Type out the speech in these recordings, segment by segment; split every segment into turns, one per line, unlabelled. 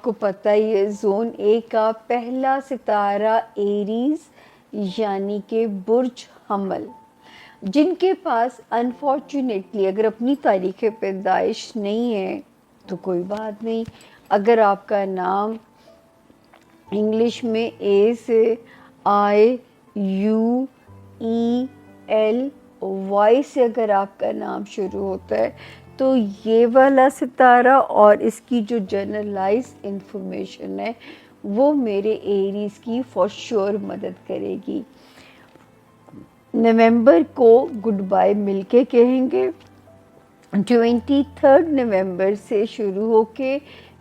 کو پتہ ہی ہے زون اے کا پہلا ستارہ ایریز یعنی کہ برج حمل، جن کے پاس انفارچونیٹلی اگر اپنی تاریخ پیدائش نہیں ہے تو کوئی بات نہیں، اگر آپ کا نام انگلش میں اے سے آئی یو ای ایل وائی سے اگر آپ کا نام شروع ہوتا ہے تو یہ والا ستارہ اور اس کی جو جنرلائز انفارمیشن ہے وہ میرے ایریز کی فور شور مدد کرے گی۔ نومبر کو گڈ بائی مل کے کہیں گے، 23 نومبر سے شروع ہو کے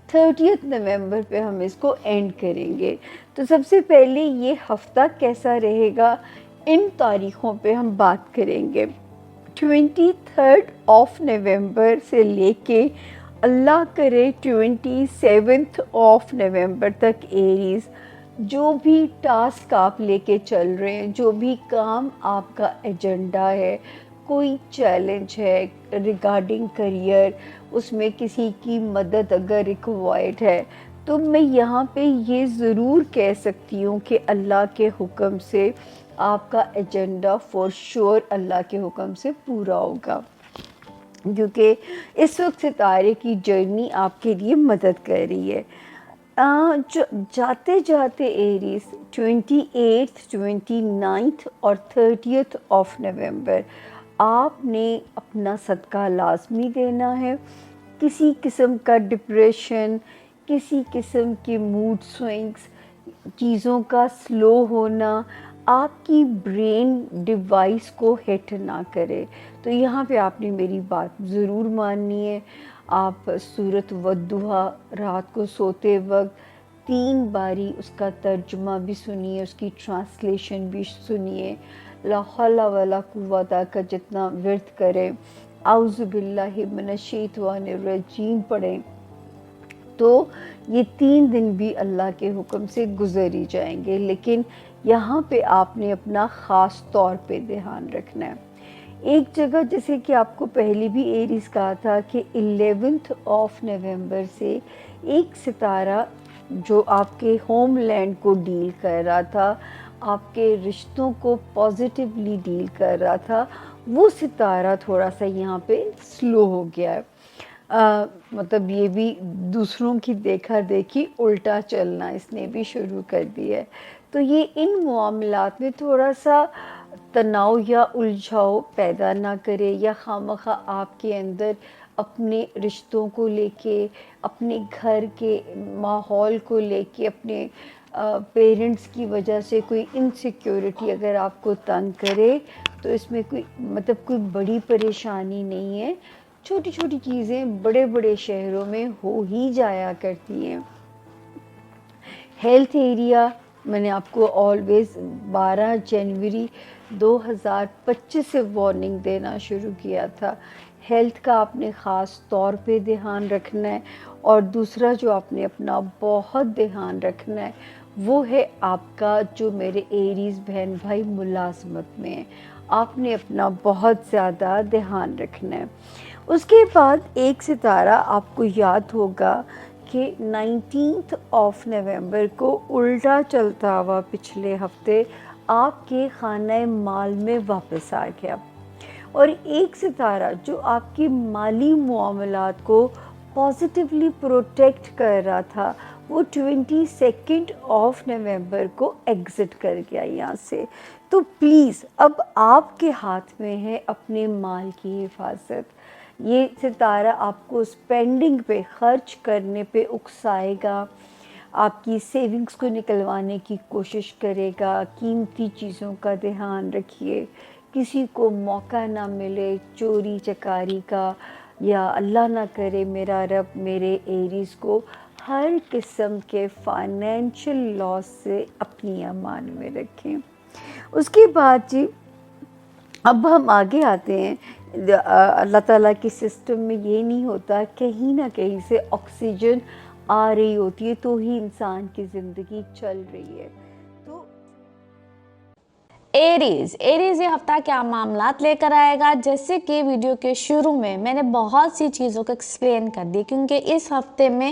30 نومبر پہ ہم اس کو اینڈ کریں گے۔ تو سب سے پہلے یہ ہفتہ کیسا رہے گا ان تاریخوں پہ ہم بات کریں گے۔ 23 نومبر سے لے کے اللہ کرے 27 نومبر تک ایریز، جو بھی ٹاسک آپ لے کے چل رہے ہیں، جو بھی کام آپ کا ایجنڈا ہے، کوئی چیلنج ہے ریگارڈنگ کریئر، اس میں کسی کی مدد اگر ریکوائرڈ ہے تو میں یہاں پہ یہ ضرور کہہ سکتی ہوں کہ اللہ کے حکم سے آپ کا ایجنڈا فور شور اللہ کے حکم سے پورا ہوگا، کیونکہ اس وقت ستارے کی جرنی آپ کے لیے مدد کر رہی ہے۔ جاتے جاتے ایریز 28 29 اور 30 نومبر آپ نے اپنا صدقہ لازمی دینا ہے۔ کسی قسم کا ڈپریشن، کسی قسم کے موڈ سوئنگز، چیزوں کا سلو ہونا آپ کی برین ڈیوائس کو ہٹ نہ کرے، تو یہاں پہ آپ نے میری بات ضرور ماننی ہے۔ آپ سورۃ والضحیٰ رات کو سوتے وقت 3 باری اس کا ترجمہ بھی سنیے، اس کی ٹرانسلیشن بھی سنیے، لا حول ولا قوت کا جتنا ورد کریں، اعوذ باللہ من الشیطان الرجیم پڑھیں، تو یہ 3 دن بھی اللہ کے حکم سے گزر ہی جائیں گے۔ لیکن یہاں پہ آپ نے اپنا خاص طور پہ دھیان رکھنا ہے۔ ایک جگہ جیسے کہ آپ کو پہلے بھی ایریز کہا تھا کہ 11 نومبر سے ایک ستارہ جو آپ کے ہوم لینڈ کو ڈیل کر رہا تھا، آپ کے رشتوں کو پازیٹیولی ڈیل کر رہا تھا، وہ ستارہ تھوڑا سا یہاں پہ سلو ہو گیا ہے۔ مطلب یہ بھی دوسروں کی دیکھا دیکھی الٹا چلنا اس نے بھی شروع کر دیا ہے، تو یہ ان معاملات میں تھوڑا سا تناؤ یا الجھاؤ پیدا نہ کرے، یا خواہ آپ کے اندر اپنے رشتوں کو لے کے، اپنے گھر کے ماحول کو لے کے، اپنے پیرنٹس کی وجہ سے کوئی انسیکیورٹی اگر آپ کو تنگ کرے تو اس میں کوئی بڑی پریشانی نہیں ہے، چھوٹی چھوٹی چیزیں بڑے بڑے شہروں میں ہو ہی جایا کرتی ہیں۔ ہیلتھ ایریا میں نے آپ کو آلویز 12 جنوری 2025 سے وارننگ دینا شروع کیا تھا، ہیلتھ کا آپ نے خاص طور پہ دھیان رکھنا ہے۔ اور دوسرا جو آپ نے اپنا بہت دھیان رکھنا ہے وہ ہے آپ کا جو میرے ایریز بہن بھائی ملازمت میں ہیں، آپ نے اپنا بہت زیادہ دھیان رکھنا ہے۔ اس کے بعد ایک ستارہ آپ کو یاد ہوگا کہ 19 نومبر کو الٹا چلتا ہوا پچھلے ہفتے آپ کے خانہ مال میں واپس آ گیا، اور ایک ستارہ جو آپ کی مالی معاملات کو پازیٹیولی پروٹیکٹ کر رہا تھا وہ 22 نومبر کو ایگزٹ کر گیا یہاں سے۔ تو پلیز اب آپ کے ہاتھ میں ہے اپنے مال کی حفاظت۔ یہ ستارہ آپ کو اسپینڈنگ پہ، خرچ کرنے پہ اکسائے گا، آپ کی سیونگز کو نکلوانے کی کوشش کرے گا، قیمتی چیزوں کا دھیان رکھیے، کسی کو موقع نہ ملے چوری چکاری کا، یا اللہ نہ کرے میرا رب میرے ایریز کو ہر قسم کے فائنینشل لاس سے اپنی امان میں رکھیں۔ اس کے بعد جی اب ہم آگے آتے ہیں، اللہ تعالیٰ کی سسٹم میں یہ نہیں ہوتا، کہیں نہ کہیں سے آکسیجن آ رہی ہوتی ہے تو ہی انسان کی زندگی چل رہی ہے۔ تو
ایریز یہ ہفتہ کیا معاملات لے کر آئے گا، جیسے کہ ویڈیو کے شروع میں نے بہت سی چیزوں کو ایکسپلین کر دی، کیونکہ اس ہفتے میں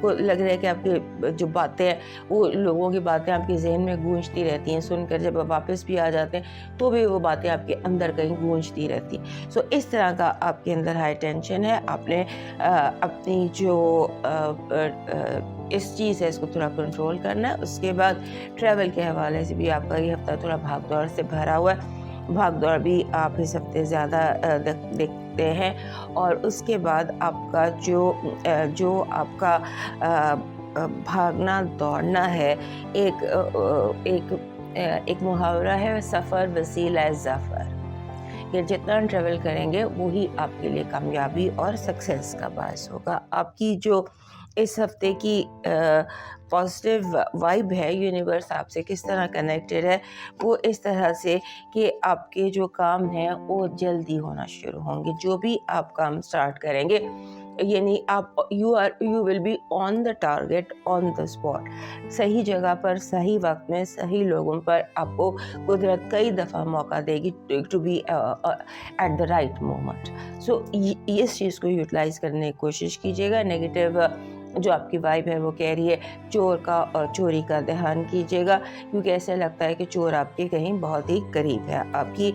کو لگ رہا ہے کہ آپ کی جو باتیں ہیں وہ لوگوں کی باتیں آپ کے ذہن میں گونجتی رہتی ہیں، سن کر جب آپ واپس بھی آ جاتے ہیں تو بھی وہ باتیں آپ کے اندر کہیں گونجتی رہتی ہیں. سو اس طرح کا آپ کے اندر ہائی ٹینشن ہے. آپ نے اپنی جو اس چیز ہے اس کو تھوڑا کنٹرول کرنا ہے. اس کے بعد ٹریول کے حوالے سے بھی آپ کا یہ ہفتہ تھوڑا بھاگ دوڑ سے بھرا ہوا ہے. بھاگ دوڑ بھی آپ اس ہفتے زیادہ دیکھتے ہیں. اور اس کے بعد آپ کا جو آپ کا بھاگنا دوڑنا ہے، ایک محاورہ ہے، سفر وسیلہ ظفر، کہ جتنا ٹریول کریں گے وہی آپ کے لیے کامیابی اور سکسیس کا باعث ہوگا. آپ کی جو اس ہفتے کی پازیٹیو وائب ہے، یونیورس آپ سے کس طرح کنیکٹڈ ہے، وہ اس طرح سے کہ آپ کے جو کام ہیں وہ جلدی ہونا شروع ہوں گے. جو بھی آپ کام سٹارٹ کریں گے، یعنی آپ you will be on the target, on the spot. صحیح جگہ پر، صحیح وقت میں، صحیح لوگوں پر آپ کو قدرت کئی دفعہ موقع دے گی to be at the right moment. So اس چیز کو یوٹیلائز کرنے کی کوشش کیجیے گا. نیگیٹو جو آپ کی وائب ہے وہ کہہ رہی ہے چور کا اور چوری کا دھیان کیجیے گا، کیونکہ ایسا لگتا ہے کہ چور آپ کے کہیں بہت ہی قریب ہے. آپ کی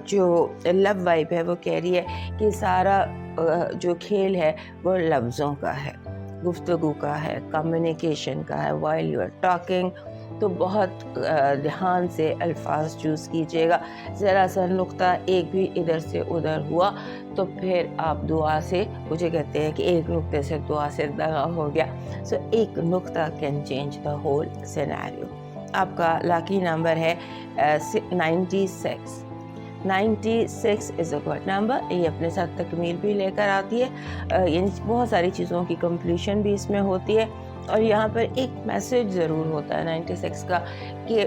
جو لو وائب ہے وہ کہہ رہی ہے کہ سارا جو کھیل ہے وہ لفظوں کا ہے، گفتگو کا ہے، کمیونیکیشن کا ہے. وائل یو آر ٹاکنگ تو بہت دھیان سے الفاظ چوز کیجیے گا. ذرا سا نقطہ ایک بھی ادھر سے ادھر ہوا تو پھر آپ دعا سے، مجھے کہتے ہیں کہ ایک نقطے سے دعا سے دغا ہو گیا. سو ایک نقطہ can change the whole scenario. آپ کا لاکی نمبر ہے 96. 96 از اے گڈ نمبر. یہ اپنے ساتھ تکمیل بھی لے کر آتی ہے، یعنی بہت ساری چیزوں کی کمپلیشن بھی اس میں ہوتی ہے. اور یہاں پر ایک میسیج ضرور ہوتا ہے 96 کا کہ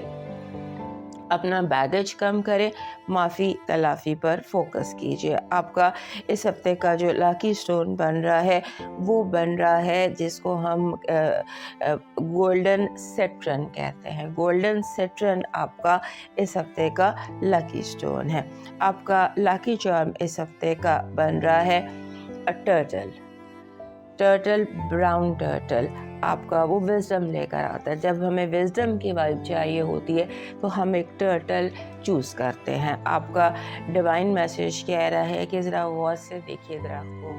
اپنا بیگیج کم کرے، معافی تلافی پر فوکس کیجیے. آپ کا اس ہفتے کا جو لاکی سٹون بن رہا ہے وہ بن رہا ہے جس کو ہم گولڈن سیٹرن کہتے ہیں. گولڈن سیٹرن آپ کا اس ہفتے کا لاکی سٹون ہے. آپ کا لاکی چارم اس ہفتے کا بن رہا ہے ٹرٹل، براؤن ٹرٹل. آپ کا وہ وزڈم لے کر آتا ہے. جب ہمیں وزڈم کی وائب چاہیے ہوتی ہے تو ہم ایک ٹرٹل چوز کرتے ہیں. آپ کا ڈیوائن میسیج کہہ رہا ہے کہ ذرا غور سے دیکھیے درخت کو،